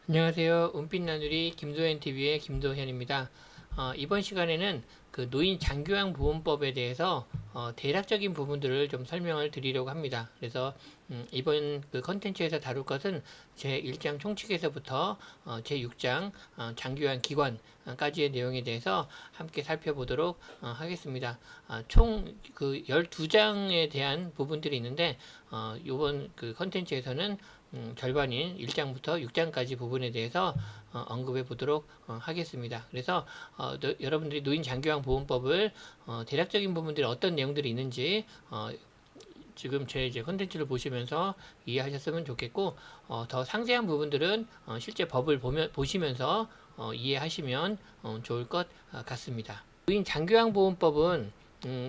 안녕하세요. 은빛나누리 김도현TV의 김도현입니다. 이번 시간에는 그 노인 장교양 보험법에 대해서 대략적인 부분들을 좀 설명을 드리려고 합니다. 그래서 이번 그 컨텐츠에서 다룰 것은 제1장 총칙에서부터 제6장 장교양 기관까지의 내용에 대해서 함께 살펴보도록 하겠습니다. 총 그 12장에 대한 부분들이 있는데 이번 그 컨텐츠에서는 절반인 1장부터 6장까지 부분에 대해서 언급해 보도록 하겠습니다. 그래서 여러분들이 노인 장기왕 보험법을 대략적인 부분들이 어떤 내용들이 있는지 지금 제 이제 컨텐츠를 보시면서 이해하셨으면 좋겠고 더 상세한 부분들은 실제 법을 보시면서 이해하시면 좋을 것 같습니다. 노인 장기왕 보험법은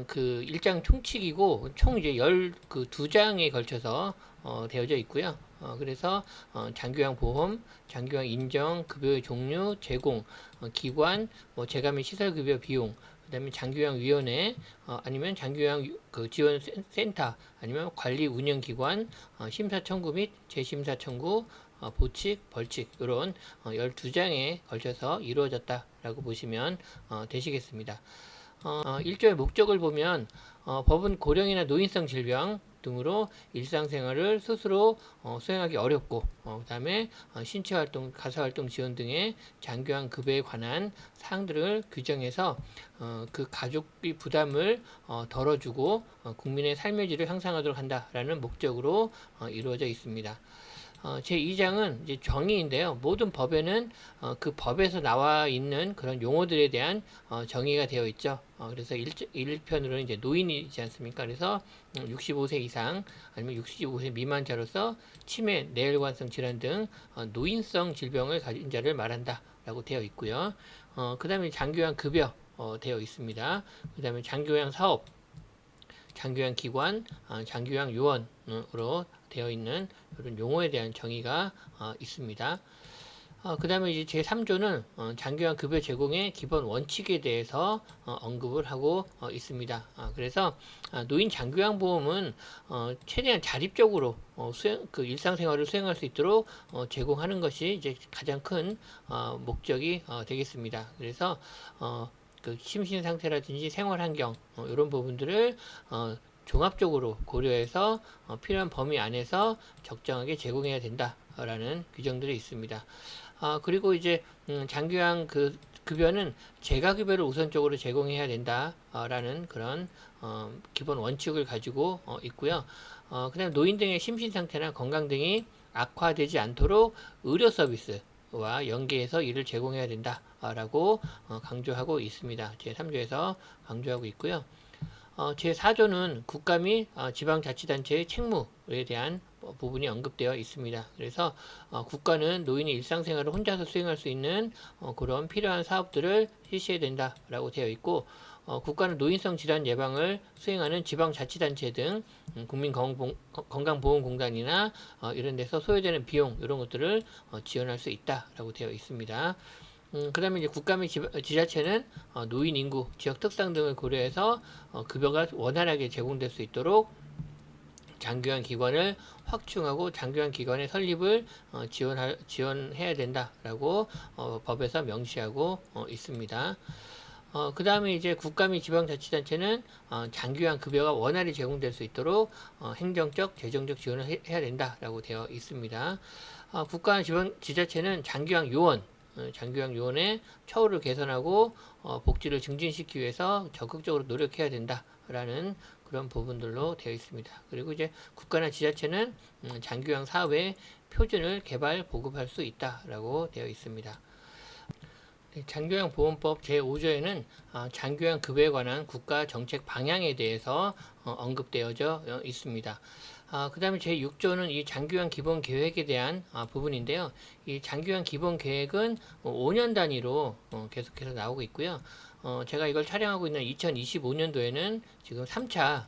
그 1장 총칙이고 총 이제 12장에 걸쳐서 되어져 있고요. 그래서 장기요양 보험, 장기요양 인정, 급여의 종류, 제공, 기관, 뭐 재가 및 시설 급여 비용, 그다음에 장기요양 위원회, 아니면 장기요양 그 지원 센터, 아니면 관리 운영 기관, 심사 청구 및 재심사 청구, 보칙, 벌칙 이런 12장에 걸쳐서 이루어졌다라고 보시면 되시겠습니다. 1조의 목적을 보면 법은 고령이나 노인성 질병 등으로 일상생활을 스스로 수행하기 어렵고 그 다음에 신체활동, 가사활동 지원 등의 장기요양 급여에 관한 사항들을 규정해서 그 가족의 부담을 덜어주고 국민의 삶의 질을 향상하도록 한다라는 목적으로 이루어져 있습니다. 제2장은 이제 정의인데요. 모든 법에는 그 법에서 나와 있는 그런 용어들에 대한 정의가 되어 있죠. 그래서 1편으로는 이제 노인이지 않습니까? 그래서 65세 이상 아니면 65세 미만자로서 치매, 뇌혈관성 질환 등 노인성 질병을 가진 자를 말한다 라고 되어 있고요. 그 다음에 장기요양 급여 되어 있습니다. 그 다음에 장기요양 사업, 장기요양 기관, 장기요양 요원으로 되어 있는 이런 용어에 대한 정의가 있습니다. 그 다음에 이제 제3조는 장기요양 급여 제공의 기본 원칙에 대해서 언급을 하고 있습니다. 그래서 노인 장기요양 보험은 최대한 자립적으로 그 일상생활을 수행할 수 있도록 제공하는 것이 이제 가장 큰 목적이 되겠습니다. 그래서 그 심신 상태라든지 생활 환경 이런 부분들을 종합적으로 고려해서 필요한 범위 안에서 적정하게 제공해야 된다라는 규정들이 있습니다. 그리고 이제 장기요양 그 급여는 재가급여를 우선적으로 제공해야 된다라는 그런 기본 원칙을 가지고 있고요. 그다음 노인 등의 심신 상태나 건강 등이 악화되지 않도록 의료 서비스와 연계해서 이를 제공해야 된다라고 강조하고 있습니다. 제3조에서 강조하고 있고요. 제4조는 국가 및 지방자치단체의 책무에 대한 부분이 언급되어 있습니다. 그래서 국가는 노인의 일상생활을 혼자서 수행할 수 있는 그런 필요한 사업들을 실시해야 된다라고 되어 있고 국가는 노인성 질환 예방을 수행하는 지방자치단체 등 국민건강보험공단이나 이런 데서 소요되는 비용 이런 것들을 지원할 수 있다라고 되어 있습니다. 그 다음에 이제 국가 및 지자체는 노인 인구, 지역 특성 등을 고려해서 급여가 원활하게 제공될 수 있도록 장기요양 기관을 확충하고 장기요양 기관의 설립을 지원해야 된다라고 법에서 명시하고 있습니다. 그 다음에 이제 국가 및 지방자치단체는 장기요양 급여가 원활히 제공될 수 있도록 행정적, 재정적 지원을 해야 된다라고 되어 있습니다. 국가와 지자체는 장기요양 요원, 장기요양 요원의 처우를 개선하고 복지를 증진시키기 위해서 적극적으로 노력해야 된다라는 그런 부분들로 되어 있습니다. 그리고 이제 국가나 지자체는 장기요양 사업의 표준을 개발, 보급할 수 있다라고 되어 있습니다. 장기요양보험법 제5조에는 장기요양 급여에 관한 국가 정책 방향에 대해서 언급되어져 있습니다. 그 다음에 제6조는 이 장기요양 기본 계획에 대한 부분인데요. 이 장기요양 기본 계획은 5년 단위로 계속해서 나오고 있고요. 제가 이걸 촬영하고 있는 2025년도에는 지금 3차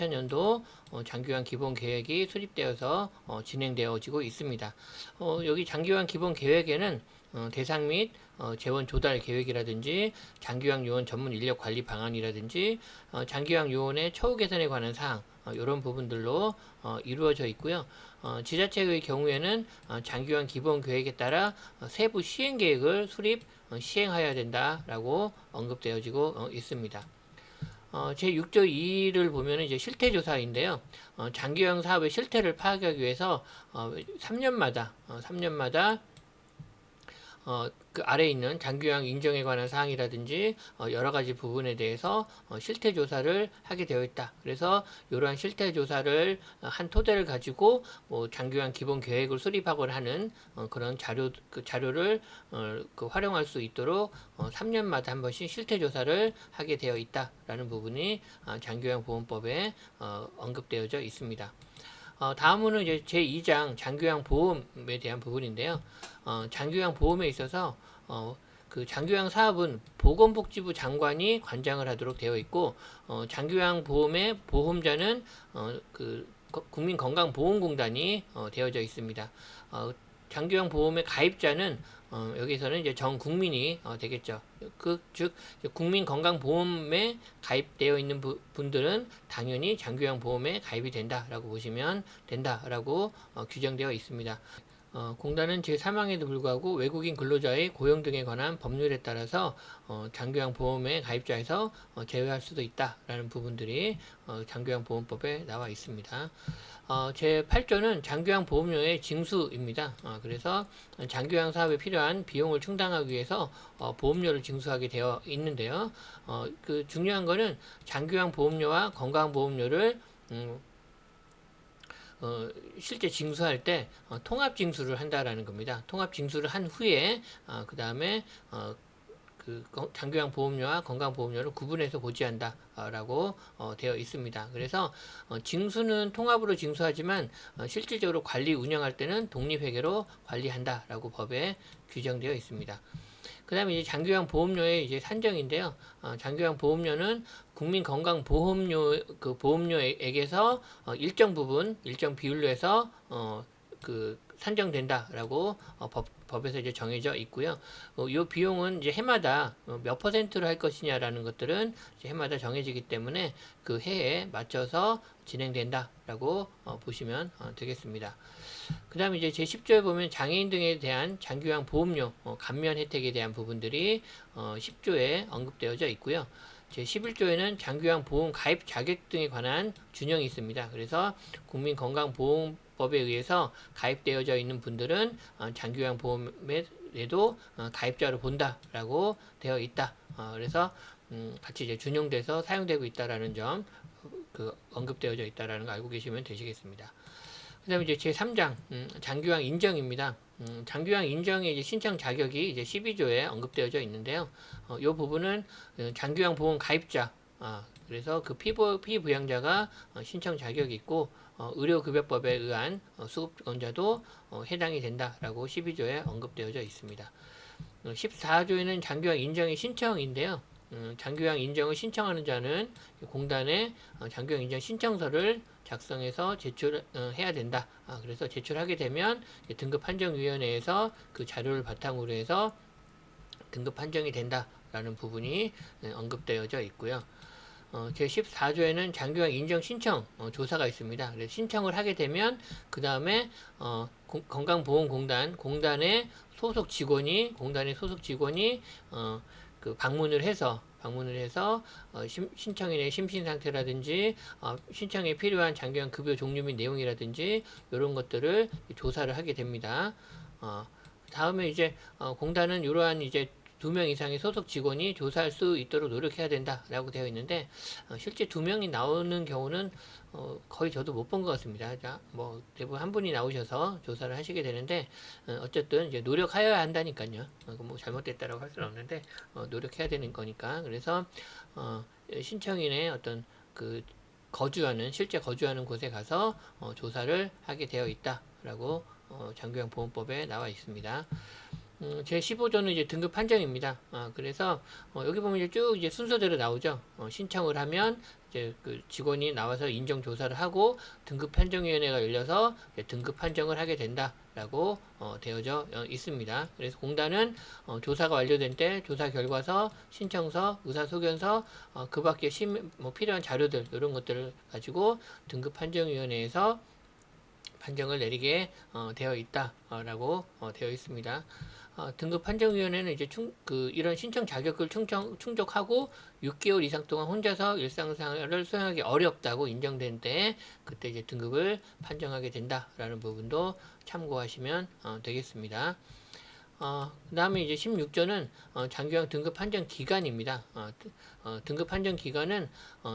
년도 장기요양 기본 계획이 수립되어서 진행되어지고 있습니다. 여기 장기요양 기본 계획에는 대상 및 재원 조달 계획이라든지 장기요양 요원 전문 인력 관리 방안이라든지 장기요양 요원의 처우 개선에 관한 사항 이런 부분들로 이루어져 있고요. 지자체의 경우에는 장기간 기본 계획에 따라 세부 시행 계획을 수립 시행하여야 된다라고 언급되어지고 있습니다. 제6조 2를 보면 이제 실태조사인데요. 장기간 사업의 실태를 파악하기 위해서 3년마다 그 아래에 있는 장기요양 인정에 관한 사항이라든지 여러 가지 부분에 대해서 실태 조사를 하게 되어 있다. 그래서 이러한 실태 조사를 한 토대를 가지고 뭐 장기요양 기본 계획을 수립하거나 하는 그런 자료를 활용할 수 있도록 3년마다 한 번씩 실태 조사를 하게 되어 있다라는 부분이 장기요양 보험법에 언급되어져 있습니다. 다음은 이제 제2장 장기요양 보험에 대한 부분인데요. 장기요양 보험에 있어서 그 장기요양 사업은 보건복지부 장관이 관장을 하도록 되어 있고, 장기요양 보험의 보험자는 그 국민건강보험공단이 되어져 있습니다. 장기요양 보험의 가입자는 여기서는 이제 전 국민이 되겠죠. 즉 국민건강보험에 가입되어 있는 분들은 당연히 장기요양 보험에 가입이 된다라고 보시면 된다라고 규정되어 있습니다. 공단은 제3항에도 불구하고 외국인 근로자의 고용 등에 관한 법률에 따라서 장기요양 보험에 가입자에서 제외할 수도 있다라는 부분들이 장기요양 보험법에 나와 있습니다. 제8조는 장기요양 보험료의 징수입니다. 그래서 장기요양 사업에 필요한 비용을 충당하기 위해서 보험료를 징수하게 되어 있는데요. 그 중요한 거는 장기요양 보험료와 건강보험료를 실제 징수할 때 통합 징수를 한다라는 겁니다. 통합 징수를 한 후에 그 다음에 그 장기요양 보험료와 건강보험료를 구분해서 고지한다라고 되어 있습니다. 그래서 징수는 통합으로 징수하지만 실질적으로 관리 운영할 때는 독립회계로 관리한다라고 법에 규정되어 있습니다. 그 다음에 이제 장기요양 보험료의 이제 산정인데요. 장기요양 보험료는 국민건강보험료 그 보험료액에서 일정 부분, 일정 비율로 해서 그 산정된다라고 법에서 이제 정해져 있고요. 이 비용은 이제 해마다 몇 퍼센트로 할 것이냐라는 것들은 이제 해마다 정해지기 때문에 그 해에 맞춰서 진행된다라고 보시면 되겠습니다. 그 다음에 이제 제10조에 보면 장애인 등에 대한 장기요양 보험료 감면 혜택에 대한 부분들이 10조에 언급되어져 있고요. 제11조에는 장기요양 보험 가입 자격 등에 관한 준용이 있습니다. 그래서 국민건강보험법에 의해서 가입되어져 있는 분들은 장기요양 보험에도 가입자로 본다라고 되어 있다. 그래서 같이 이제 준용돼서 사용되고 있다라는 점 언급되어져 있다라는 거 알고 계시면 되시겠습니다. 그 다음에 이제 제3장, 장기요양 인정입니다. 장기요양 인정의 이제 신청 자격이 이제 12조에 언급되어져 있는데요. 이 부분은 장기요양 보험 가입자, 그래서 그 피부양자가 신청 자격이 있고, 의료급여법에 의한 수급권자도 해당이 된다라고 12조에 언급되어져 있습니다. 14조에는 장기요양 인정의 신청인데요. 장기요양 인정을 신청하는 자는 공단에 장기요양 인정 신청서를 작성해서 제출해야 된다. 그래서 제출하게 되면 등급 판정위원회에서 그 자료를 바탕으로 해서 등급 판정이 된다라는 부분이 언급되어져 있고요. 제14조에는 장기요양 인정 신청 조사가 있습니다. 그래서 신청을 하게 되면 그 다음에 공단의 소속 직원이 그 방문을 해서 신청인의 심신 상태라든지 신청에 필요한 장기요양 급여 종류 및 내용이라든지 이런 것들을 조사를 하게 됩니다. 다음에 이제 공단은 이러한 이제 2명 이상의 소속 직원이 조사할 수 있도록 노력해야 된다라고 되어 있는데 실제 2명이 나오는 경우는 거의 저도 못 본 것 같습니다. 자, 뭐 대부분 한 분이 나오셔서 조사를 하시게 되는데 어쨌든 이제 노력하여야 한다니까요. 뭐 잘못됐다라고 할 수는 없는데 노력해야 되는 거니까. 그래서 신청인의 어떤 그 실제 거주하는 곳에 가서 조사를 하게 되어 있다라고 장기요양 보험법에 나와 있습니다. 제15조는 이제 등급 판정입니다. 그래서 여기 보면 이제 쭉 이제 순서대로 나오죠. 신청을 하면 이제 그 직원이 나와서 인정 조사를 하고 등급 판정위원회가 열려서 등급 판정을 하게 된다라고 되어져 있습니다. 그래서 공단은 조사가 완료된 때 조사 결과서, 신청서, 의사소견서, 그 밖에 뭐 필요한 자료들 이런 것들을 가지고 등급 판정위원회에서 판정을 내리게 되어 있다라고 되어 있습니다. 등급 판정위원회는 이제 이런 신청 자격을 충족하고 6개월 이상 동안 혼자서 일상생활을 수행하기 어렵다고 인정된 때 그때 이제 등급을 판정하게 된다라는 부분도 참고하시면 되겠습니다. 그 다음에 이제 16조는 장기형 등급 판정 기간입니다. 등급 판정 기간은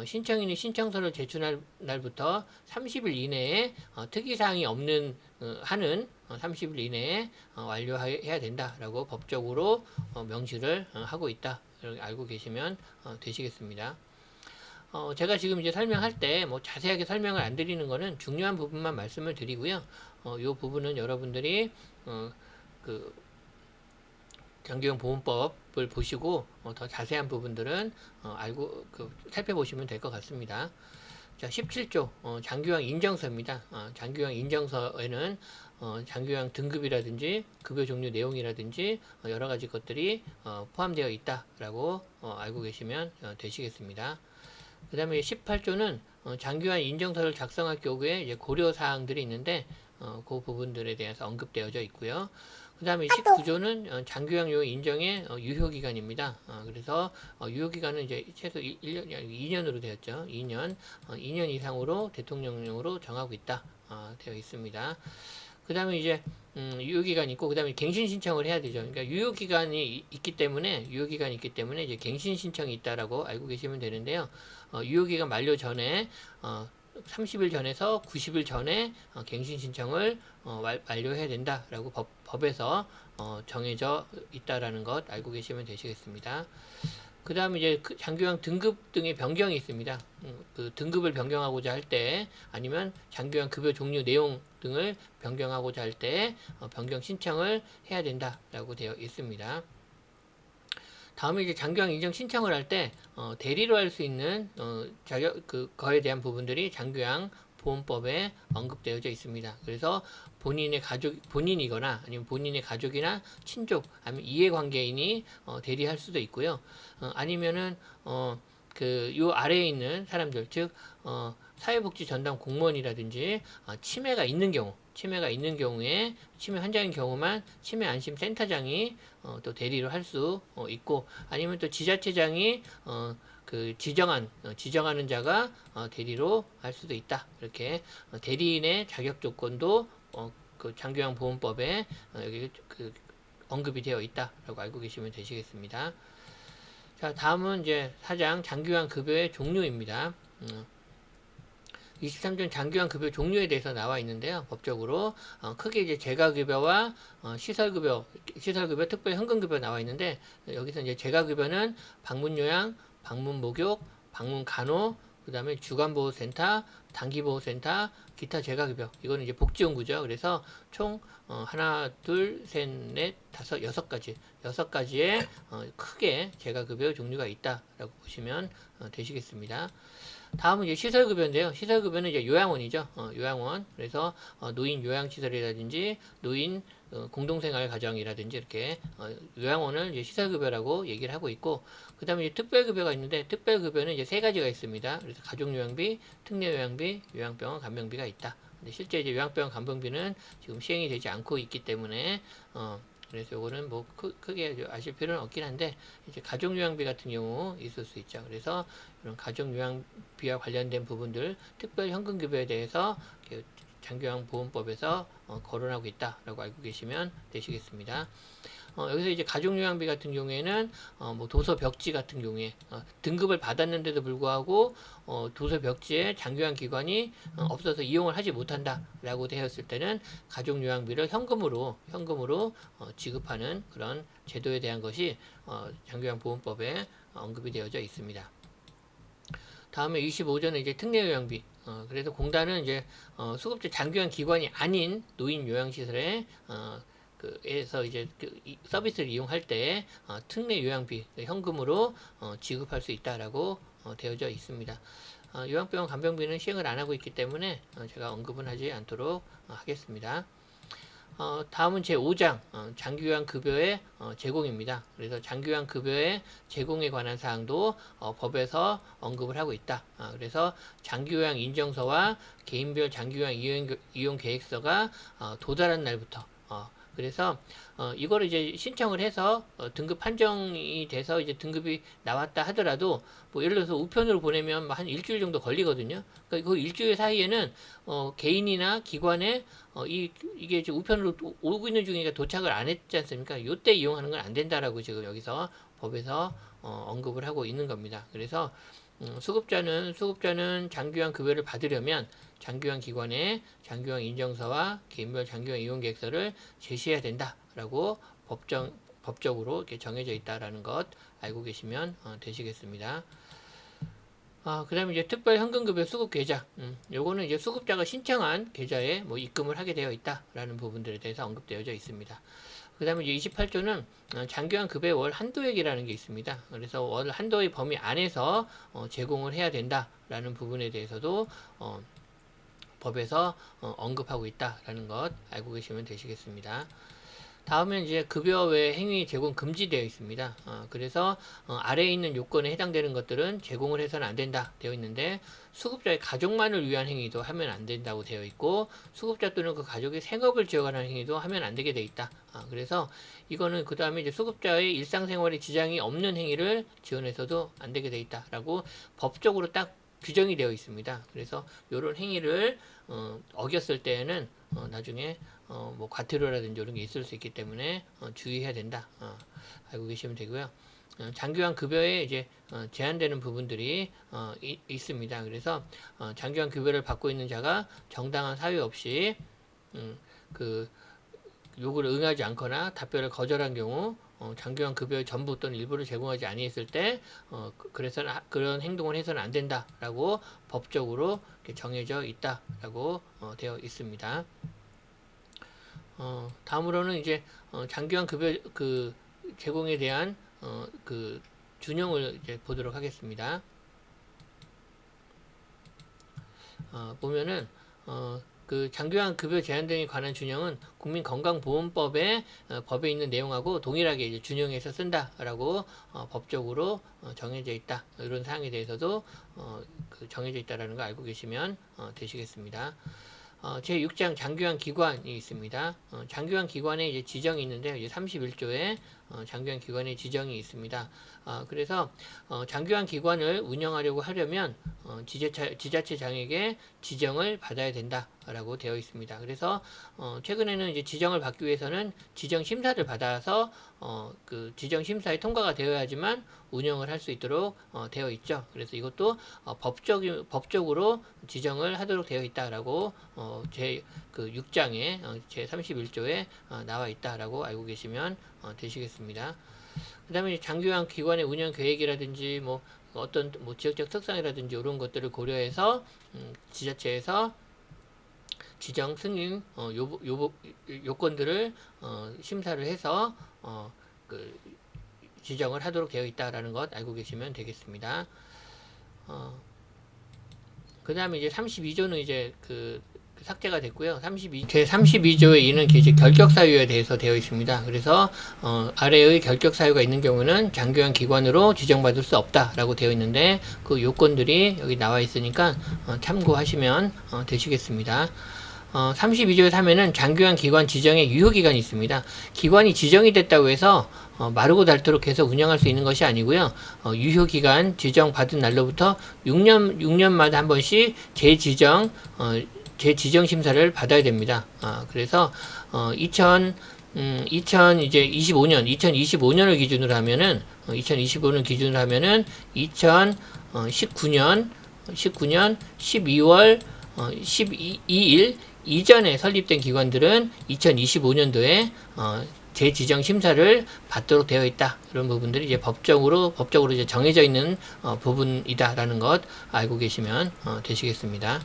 신청인이 신청서를 제출할 날부터 30일 이내에 특이사항이 없는 한은 30일 이내에 완료해야 된다라고 법적으로 명시를 하고 있다. 이렇게 알고 계시면 되시겠습니다. 제가 지금 이제 설명할 때 뭐 자세하게 설명을 안 드리는 거는 중요한 부분만 말씀을 드리고요. 이 부분은 여러분들이 그 장기형 보험법을 보시고 더 자세한 부분들은 알고 살펴보시면 될 것 같습니다. 자, 17조 장기요양 인정서입니다. 장기요양 인정서에는 장기요양 등급이라든지 급여 종류 내용이라든지 여러 가지 것들이 포함되어 있다라고 알고 계시면 되시겠습니다. 그 다음에 18조는 장기요양 인정서를 작성할 경우에 이제 고려 사항들이 있는데 그 부분들에 대해서 언급되어져 있고요. 그 다음에 19조는 장기요양 요양 인정의 유효기간입니다. 그래서 유효기간은 이제 최소 1년, 2년으로 되었죠. 2년 이상으로 대통령령으로 정하고 있다. 되어 있습니다. 그 다음에 이제 유효기간이 있고 그 다음에 갱신 신청을 해야 되죠. 그러니까 유효기간이 있기 때문에 이제 갱신 신청이 있다라고 알고 계시면 되는데요. 유효기간 만료 전에 30일 전에서 90일 전에 갱신 신청을 완료해야 된다라고 법에서 정해져 있다라는 것 알고 계시면 되시겠습니다. 그 다음에 이제 장기요양 등급 등의 변경이 있습니다. 그 등급을 변경하고자 할 때 아니면 장기요양 급여 종류 내용 등을 변경하고자 할 때 변경 신청을 해야 된다라고 되어 있습니다. 다음에 이제 장기요양 인정 신청을 할 때 대리로 할 수 있는 자격 거에 대한 부분들이 장기요양 보험법에 언급되어져 있습니다. 그래서 본인이거나 아니면 본인의 가족이나 친족 아니면 이해관계인이 대리할 수도 있고요. 아니면은 요 아래에 있는 사람들 즉 사회복지 전담 공무원이라든지 치매가 있는 경우에 치매 환자인 경우만 치매 안심 센터장이 또 대리를 할 수 있고 아니면 또 지자체장이 지정하는 자가 대리로 할 수도 있다. 이렇게 대리인의 자격 조건도 그 장기요양 보험법에 여기 언급이 되어 있다라고 알고 계시면 되시겠습니다. 자, 다음은 이제 4장 장기요양 급여의 종류입니다. 23조 장기요양 급여 종류에 대해서 나와 있는데요. 법적으로 크게 이제 재가급여와 시설급여, 특별 현금급여 나와 있는데 여기서 이제 재가급여는 방문요양, 방문목욕, 방문간호, 그 다음에 주간보호센터, 단기보호센터, 기타 재가급여. 이거는 이제 복지용구죠. 그래서 총 하나, 둘, 셋, 넷, 다섯, 여섯 가지의 크게 재가급여 종류가 있다라고 보시면 되시겠습니다. 다음은 이제 시설급여인데요. 시설급여는 이제 요양원이죠. 요양원. 그래서 노인 요양시설이라든지 노인 공동생활 가정이라든지 이렇게 요양원을 이제 시설급여라고 얘기를 하고 있고 그 다음에 이제 특별급여가 있는데 특별급여는 이제 세 가지가 있습니다. 그래서 가족요양비, 특례요양비, 요양병원 간병비가 있다. 근데 실제 이제 요양병원 간병비는 지금 시행이 되지 않고 있기 때문에 그래서 요거는 뭐 크게 아실 필요는 없긴 한데 이제 가족요양비 같은 경우 있을 수 있죠. 그래서 이런 가족요양비와 관련된 부분들 특별 현금급여에 대해서 장기요양보험법에서 거론하고 있다라고 알고 계시면 되시겠습니다. 여기서 이제 가족요양비 같은 경우에는 뭐 도서 벽지 같은 경우에 등급을 받았는데도 불구하고 도서 벽지에 장기요양 기관이 없어서 이용을 하지 못한다라고 되었을 때는 가족요양비를 현금으로 지급하는 그런 제도에 대한 것이 장기요양보험법에 언급이 되어져 있습니다. 다음에 25조는 이제 특례요양비. 그래서 공단은 이제 수급자 장기요양 기관이 아닌 노인 요양시설에 에서 이제 서비스를 이용할 때 특례 요양비 현금으로 지급할 수 있다라고 되어져 있습니다. 요양병원 간병비는 시행을 안 하고 있기 때문에 제가 언급은 하지 않도록 하겠습니다. 다음은 제5장 장기요양급여의 제공입니다. 그래서 장기요양급여의 제공에 관한 사항도 법에서 언급을 하고 있다. 그래서 장기요양 인정서와 개인별 장기요양 이용 계획서가 도달한 날부터 그래서 이거를 이제 신청을 해서 등급 판정이 돼서 이제 등급이 나왔다 하더라도 뭐 예를 들어서 우편으로 보내면 한 일주일 정도 걸리거든요. 그러니까 그 일주일 사이에는 개인이나 기관에 이게 이제 우편으로 오고 있는 중이니까 도착을 안 했지 않습니까? 요때 이용하는 건 안 된다라고 지금 여기서 법에서 언급을 하고 있는 겁니다. 그래서 수급자는 장기요양 급여를 받으려면 장기요양 기관에 장기요양 인정서와 개인별 장기요양 이용 계획서를 제시해야 된다라고 법적으로 이렇게 정해져 있다라는 것 알고 계시면 되시겠습니다. 그 다음에 이제 특별 현금급여 수급 계좌. 요거는 이제 수급자가 신청한 계좌에 뭐 입금을 하게 되어 있다라는 부분들에 대해서 언급되어져 있습니다. 그 다음에 이제 28조는 장기요양 급여 월 한도액이라는 게 있습니다. 그래서 월 한도의 범위 안에서 제공을 해야 된다라는 부분에 대해서도 법에서 언급하고 있다라는 것 알고 계시면 되시겠습니다. 다음은 이제 급여 외 행위 제공 금지되어 있습니다. 그래서 아래에 있는 요건에 해당되는 것들은 제공을 해서는 안 된다 되어 있는데 수급자의 가족만을 위한 행위도 하면 안 된다고 되어 있고 수급자 또는 그 가족의 생업을 지어가는 행위도 하면 안 되게 되어 있다. 그래서 이거는 그 다음에 이제 수급자의 일상생활에 지장이 없는 행위를 지원해서도 안 되게 되어 있다라고 법적으로 딱 규정이 되어 있습니다. 그래서 이런 행위를 어겼을 때에는 나중에 뭐 과태료라든지 이런 게 있을 수 있기 때문에 주의해야 된다. 알고 계시면 되고요. 장기요양 급여에 이제 제한되는 부분들이 있습니다. 그래서 장기요양 급여를 받고 있는 자가 정당한 사유 없이 그 요구를 응하지 않거나 답변을 거절한 경우 장기요양 급여의 전부 또는 일부를 제공하지 아니했을 때 그래서 그런 행동을 해서는 안 된다라고 법적으로 정해져 있다라고 되어 있습니다. 다음으로는 이제 장기요양 급여 그 제공에 대한 그 준용을 이제 보도록 하겠습니다. 보면은 그 장기요양 급여 제한 등에 관한 준용은 국민건강보험법에 법에 있는 내용하고 동일하게 이제 준용해서 쓴다라고 법적으로 정해져 있다. 이런 사항에 대해서도 그 정해져 있다라는 거 알고 계시면 되시겠습니다. 제6장 장기요양 기관이 있습니다. 장기요양 기관에 이제 지정이 있는데요. 이제 31조에 장기요양 기관의 지정이 있습니다. 그래서 장기요양 기관을 운영하려고 하려면 지자체장에게 지정을 받아야 된다라고 되어 있습니다. 그래서 최근에는 이제 지정을 받기 위해서는 지정 심사를 받아서 그 지정 심사에 통과가 되어야지만 운영을 할 수 있도록 되어 있죠. 그래서 이것도 법적으로 지정을 하도록 되어 있다라고 제 그 6장에 제 31조에 나와 있다라고 알고 계시면 되시겠습니다. 그 다음에 장기요양 기관의 운영 계획이라든지 뭐 어떤 뭐 지역적 특성이라든지 이런 것들을 고려해서 지자체에서 지정 승인 요건들을 심사를 해서 그 지정을 하도록 되어 있다라는 것 알고 계시면 되겠습니다. 그 다음에 이제 32조는 이제 그 삭제가 됐고요. 제 32조의 2는 이제 결격 사유에 대해서 되어 있습니다. 그래서 아래의 결격 사유가 있는 경우는 장기요양 기관으로 지정받을 수 없다라고 되어 있는데 그 요건들이 여기 나와 있으니까 참고하시면 되시겠습니다. 32조에 3에는 장기요양 기관 지정의 유효기간이 있습니다. 기관이 지정이 됐다고 해서 마르고 닳도록 해서 운영할 수 있는 것이 아니고요. 유효기간 지정받은 날로부터 6년마다 한 번씩 재지정 심사를 받아야 됩니다. 그래서 2025년을 기준으로 하면은 2025년 기준으로 하면은 2019년 12월 12일 이전에 설립된 기관들은 2025년도에 재지정 심사를 받도록 되어 있다. 이런 부분들이 이제 법적으로 이제 정해져 있는 부분이다라는 것 알고 계시면 되시겠습니다.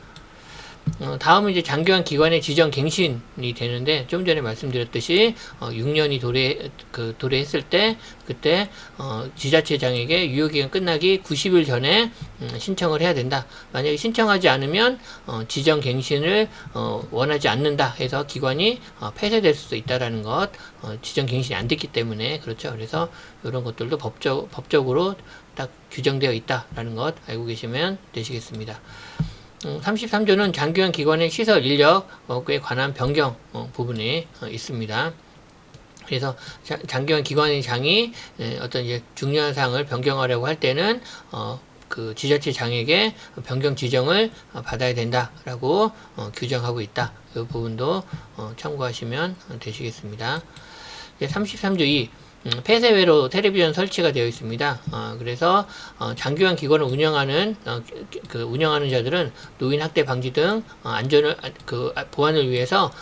다음은 이제 장기관 기관의 지정 갱신이 되는데, 좀 전에 말씀드렸듯이 6년이 도래했을 때 그때 지자체장에게 유효기간 끝나기 90일 전에 신청을 해야 된다. 만약에 신청하지 않으면 지정 갱신을 원하지 않는다 해서 기관이 폐쇄될 수도 있다라는 것, 지정 갱신이 안 됐기 때문에. 그렇죠. 그래서 이런 것들도 법적으로 딱 규정되어 있다라는 것 알고 계시면 되시겠습니다. 33조는 장기관 기관의 시설 인력에 관한 변경 부분이 있습니다. 그래서 장기관 기관의 장이 어떤 이제 중요한 사항을 변경하려고 할 때는 그 지자체장에게 변경 지정을 받아야 된다라고 규정하고 있다. 이 부분도 참고하시면 되시겠습니다. 33조 2 폐쇄외로 텔레비전 설치가 되어 있습니다. 그래서 장기관 기관을 운영하는 운영하는 자들은 노인 학대 방지 등 안전을 보안을 위해서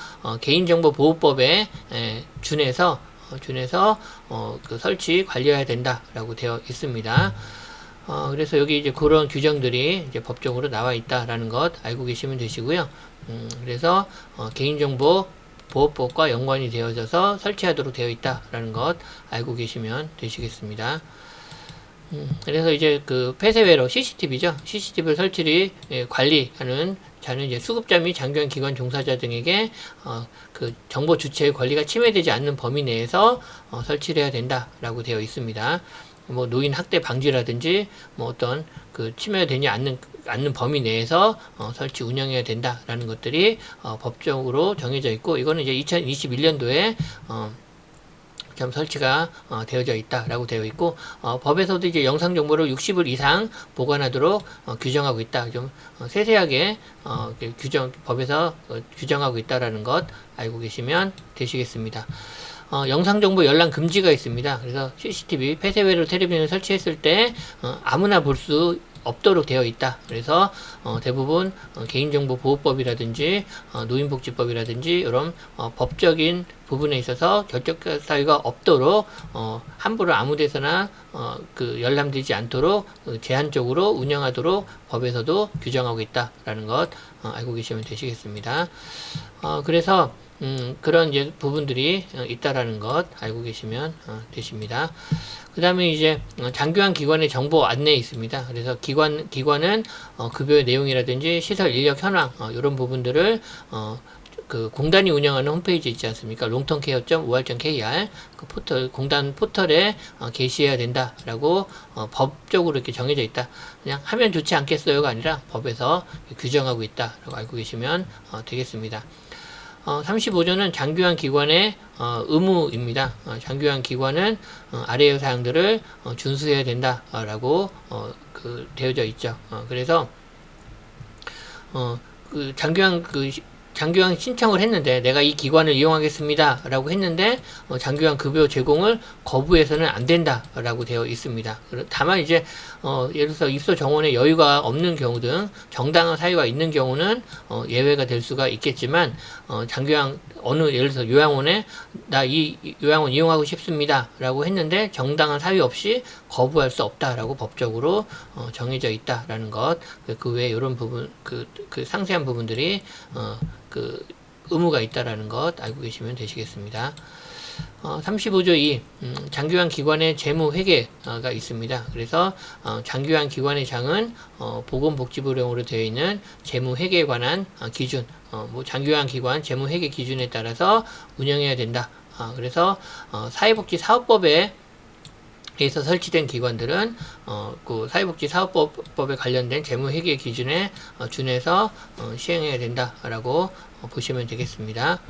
개인정보보호법에 준해서 그 설치 관리해야 된다라고 되어 있습니다. 그래서 여기 이제 그런 규정들이 이제 법적으로 나와 있다라는 것 알고 계시면 되시고요. 그래서 개인정보 보호법과 연관이 되어져서 설치하도록 되어 있다라는 것 알고 계시면 되시겠습니다. 그래서 이제 그 폐쇄외로 CCTV죠. CCTV 설치를 관리하는 자는 이제 수급자 및 장기관 기관 종사자 등에게 그 정보 주체의 권리가 침해되지 않는 범위 내에서 설치를 해야 된다라고 되어 있습니다. 뭐 노인 학대 방지라든지 뭐 어떤 그 침해되지 않는 범위 내에서 설치 운영해야 된다라는 것들이 법적으로 정해져 있고, 이거는 이제 2021년도에 점 설치가 되어져 있다라고 되어 있고, 법에서도 이제 영상 정보를 60일 이상 보관하도록 규정하고 있다. 좀 세세하게 법에서 규정하고 있다라는 것 알고 계시면 되시겠습니다. 영상정보 열람 금지가 있습니다. 그래서 CCTV 폐쇄외로 텔레비전을 설치했을 때 아무나 볼 수 없도록 되어 있다. 그래서 대부분 개인정보보호법이라든지 노인복지법이라든지 이런 법적인 부분에 있어서 결적 사유가 없도록 함부로 아무데서나 그 열람되지 않도록 제한적으로 운영하도록 법에서도 규정하고 있다라는 것 알고 계시면 되시겠습니다. 그래서 그런 이제 부분들이 있다라는 것 알고 계시면 되십니다. 그 다음에 이제 장기관 기관의 정보 안내에 있습니다. 그래서 기관은 급여의 내용이라든지 시설 인력 현황 이런 부분들을 그 공단이 운영하는 홈페이지 있지 않습니까? 롱텀케어.or.kr 그 포털, 공단 포털에 게시해야 된다라고 법적으로 이렇게 정해져 있다. 그냥 하면 좋지 않겠어요가 아니라 법에서 규정하고 있다라고 알고 계시면 되겠습니다. 35조는 장기관 기관의 의무입니다. 장기관 기관은 아래의 사항들을 준수해야 된다라고 되어져 있죠. 그래서 장기관 신청을 했는데 내가 이 기관을 이용하겠습니다 라고 했는데 장기관 급여 제공을 거부해서는 안 된다 라고 되어 있습니다. 다만 이제 예를 들어서 입소 정원에 여유가 없는 경우 등 정당한 사유가 있는 경우는 예외가 될 수가 있겠지만 장기관 예를 들어서 요양원에 나 이 요양원 이용하고 싶습니다 라고 했는데 정당한 사유 없이 거부할 수 없다라고 법적으로 정해져 있다라는 것, 그 외에 이런 부분 그 상세한 부분들이 의무가 있다라는 것 알고 계시면 되시겠습니다. 35조 2 장기관 기관의 재무 회계가 있습니다. 그래서 장기관 기관의 장은 보건복지부령으로 되어 있는 재무 회계에 관한 기준, 뭐 장기관 기관 재무 회계 기준에 따라서 운영해야 된다. 그래서 사회복지사업법에 에서 설치된 기관들은 그 사회복지사업법에 관련된 재무회계 기준에 준해서 시행해야 된다라고 보시면 되겠습니다.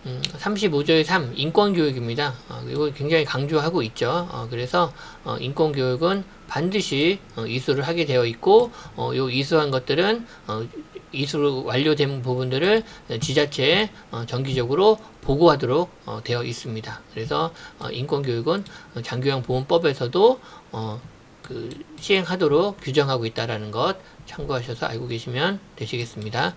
35조의 3 인권교육입니다. 이거 굉장히 강조하고 있죠. 그래서 인권교육은 반드시 이수를 하게 되어 있고 요 이수한 것들은 이수로 완료된 부분들을 지자체에 정기적으로 보고하도록 되어 있습니다. 그래서 인권교육은 장기요양보험법에서도 시행하도록 규정하고 있다는 것 참고하셔서 알고 계시면 되시겠습니다.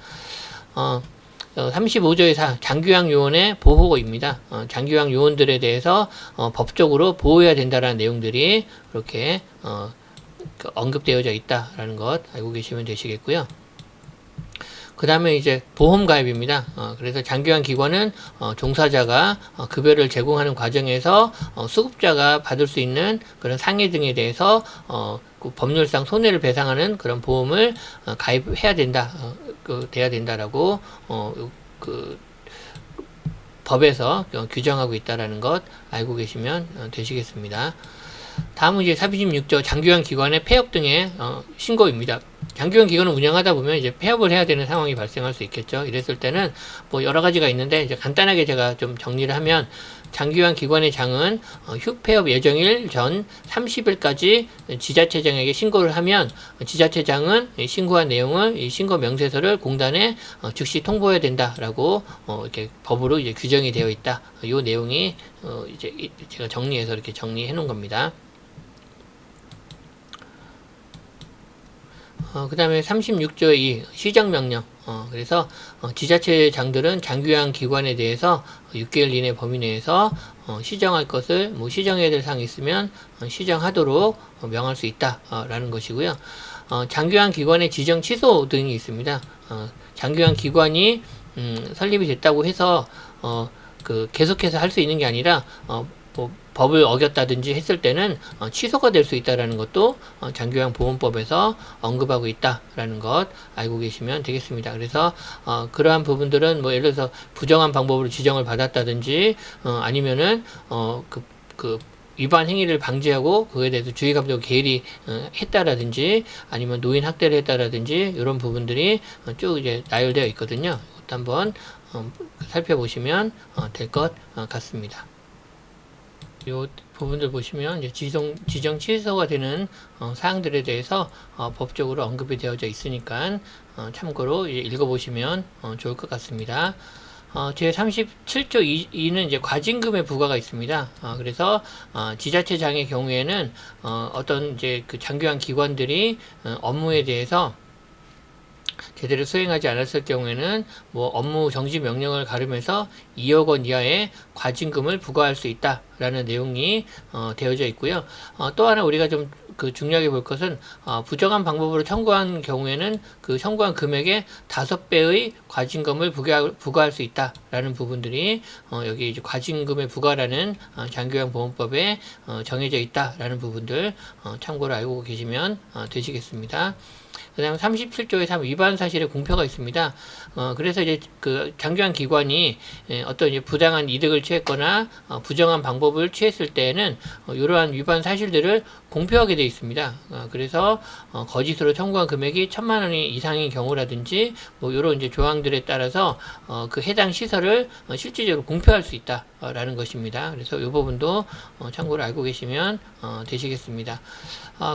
35조의 4 장기요양 요원의 보호입니다. 장기요양 요원들에 대해서 법적으로 보호해야 된다는 내용들이 그렇게 언급되어져 있다라는 것 알고 계시면 되시겠고요. 그 다음에 이제 보험가입입니다. 그래서 장기관 기관은 종사자가 급여를 제공하는 과정에서 수급자가 받을 수 있는 그런 상해 등에 대해서 그 법률상 손해를 배상하는 그런 보험을 가입해야 된다, 돼야 된다라고 그 법에서 규정하고 있다라는 것 알고 계시면 되시겠습니다. 다음은 이제 36조 장기관 기관의 폐업 등의 신고입니다. 장기관 기관을 운영하다 보면 이제 폐업을 해야 되는 상황이 발생할 수 있겠죠. 이랬을 때는 뭐 여러 가지가 있는데 이제 간단하게 제가 좀 정리를 하면 장기관 기관의 장은 휴폐업 예정일 전 30일까지 지자체장에게 신고를 하면 지자체장은 신고한 내용을 이 신고 명세서를 공단에 즉시 통보해야 된다라고 이렇게 법으로 이제 규정이 되어 있다. 이 내용이 이제 제가 정리해서 이렇게 정리해 놓은 겁니다. 그 다음에 36조의 2 시정명령. 그래서 지자체장들은 장기관 기관에 대해서 6개월 이내 범위 내에서 시정할 것을 뭐 시정해야 될 사항이 있으면 시정하도록 명할 수 있다라는 것이고요. 장기관 기관의 지정 취소 등이 있습니다. 장기관 기관이 설립이 됐다고 해서 그 계속해서 할 수 있는 게 아니라 뭐 법을 어겼다든지 했을 때는 취소가 될 수 있다라는 것도 장기관 보험법에서 언급하고 있다라는 것 알고 계시면 되겠습니다. 그래서 그러한 부분들은 뭐 예를 들어서 부정한 방법으로 지정을 받았다든지 아니면은 그 위반 행위를 방지하고 그에 대해서 주의감독 개일이 했다라든지 아니면 노인 학대를 했다라든지 이런 부분들이 쭉 이제 나열되어 있거든요. 이것도 한번 살펴보시면 될 것 같습니다. 이 부분들 보시면 이제 지정 취소가 되는 사항들에 대해서 법적으로 언급이 되어져 있으니까 참고로 읽어보시면 좋을 것 같습니다. 제 37조 2는 이제 과징금의 부과가 있습니다. 그래서 지자체장의 경우에는 어떤 이제 그 장기관 기관들이 업무에 대해서 제대로 수행하지 않았을 경우에는 뭐 업무 정지 명령을 가름해서 2억 원 이하의 과징금을 부과할 수 있다라는 내용이 되어져 있고요. 또 하나 우리가 좀 그 중요하게 볼 것은 부정한 방법으로 청구한 경우에는 그 청구한 금액의 5배의 과징금을 부과할 수 있다라는 부분들이 여기 이제 과징금의 부과라는 장기관 보험법에 정해져 있다라는 부분들 참고로 알고 계시면 되시겠습니다. 그 다음에 37조의 3 위반 사실의 공표가 있습니다. 그래서 이제 그 장기관 기관이 어떤 이제 부당한 이득을 취했거나 부정한 방법을 취했을 때에는 이러한 위반 사실들을 공표하게 되어 있습니다. 그래서 거짓으로 청구한 금액이 1,000만 원 이상인 경우라든지 뭐 이런 이제 조항들에 따라서 그 해당 시설을 실질적으로 공표할 수 있다라는 것입니다. 그래서 이 부분도 참고로 알고 계시면 되시겠습니다.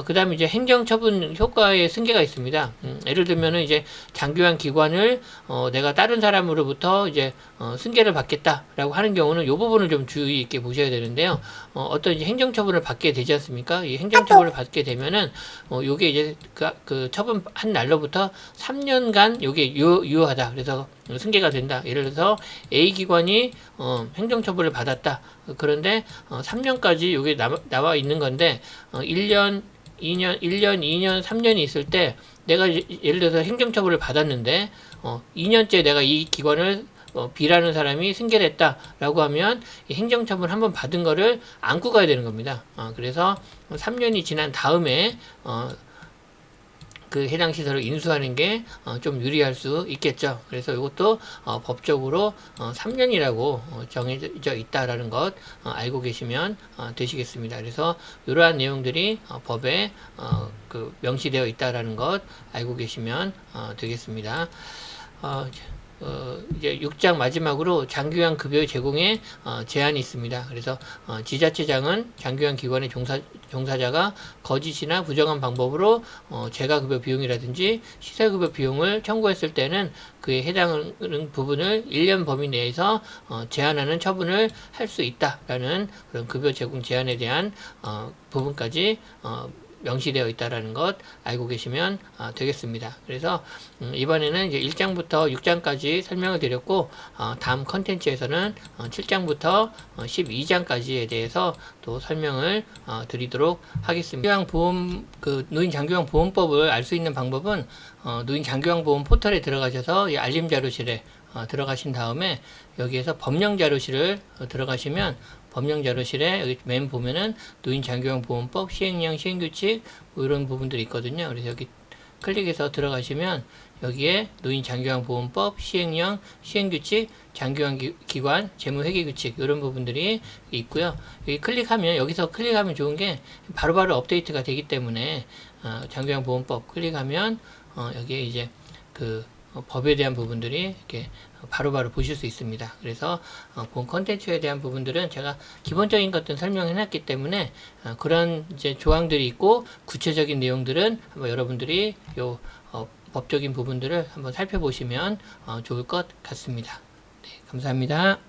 그 다음에 이제 행정처분 효과의 승계가 있습니다. 예를 들면은 이제 장기관 기관을 내가 다른 사람으로부터 이제 승계를 받겠다라고 하는 경우는 이 부분을 좀 주의 있게 보셔야 되는데요. 어떤 이제 행정처분을 받게 되지 않습니까? 이 행정처분을 받게 되면은 요게 이제 그 처분한 날로부터 3년간 요게 유효하다. 그래서 승계가 된다. 예를 들어서 A 기관이 행정처분을 받았다. 그런데 3년까지 요게 나와 있는 건데 1년, 2년, 3년이 있을 때 내가 예를 들어서 행정처분을 받았는데 2년째 내가 이 기관을 B라는 사람이 승계를 했다라고 하면 이 행정처분 한번 받은 거를 안고 가야 되는 겁니다. 그래서 3년이 지난 다음에 그 해당 시설을 인수하는 게 좀 유리할 수 있겠죠. 그래서 이것도 법적으로 3년이라고 정해져 있다라는 것 알고 계시면 되시겠습니다. 그래서 이러한 내용들이 법에 그 명시되어 있다라는 것 알고 계시면 되겠습니다. 이제 6장 마지막으로 장기관 급여 제공에 제한이 있습니다. 그래서 지자체장은 장기관 기관의 종사자가 거짓이나 부정한 방법으로 재가급여 비용이라든지 시설급여 비용을 청구했을 때는 그에 해당하는 부분을 1년 범위 내에서 제한하는 처분을 할 수 있다라는 그런 급여 제공 제한에 대한 부분까지 명시되어 있다라는 것 알고 계시면 되겠습니다. 그래서 이번에는 이제 1장부터 6장까지 설명을 드렸고, 다음 컨텐츠에서는 7장부터 12장까지에 대해서 또 설명을 드리도록 하겠습니다. 노인 장기요양 보험법을 알 수 있는 방법은 노인 장기요양 보험 포털에 들어가셔서 이 알림 자료실에 들어가신 다음에 여기에서 법령 자료실을 들어가시면, 법령 자료실에 여기 맨 보면은 노인 장기요양 보험법 시행령 시행규칙 뭐 이런 부분들이 있거든요. 그래서 여기 클릭해서 들어가시면 여기에 노인 장기요양 보험법 시행령 시행규칙 장기요양 기관 재무회계규칙 이런 부분들이 있고요. 여기 클릭하면, 여기서 클릭하면 좋은 게 바로바로 업데이트가 되기 때문에 장기요양 보험법 클릭하면 여기에 이제 그 법에 대한 부분들이 이렇게 바로바로 보실 수 있습니다. 그래서 본 컨텐츠에 대한 부분들은 제가 기본적인 것들은 설명해 놨기 때문에 그런 이제 조항들이 있고 구체적인 내용들은 한번 여러분들이 요 법적인 부분들을 한번 살펴보시면 좋을 것 같습니다. 네, 감사합니다.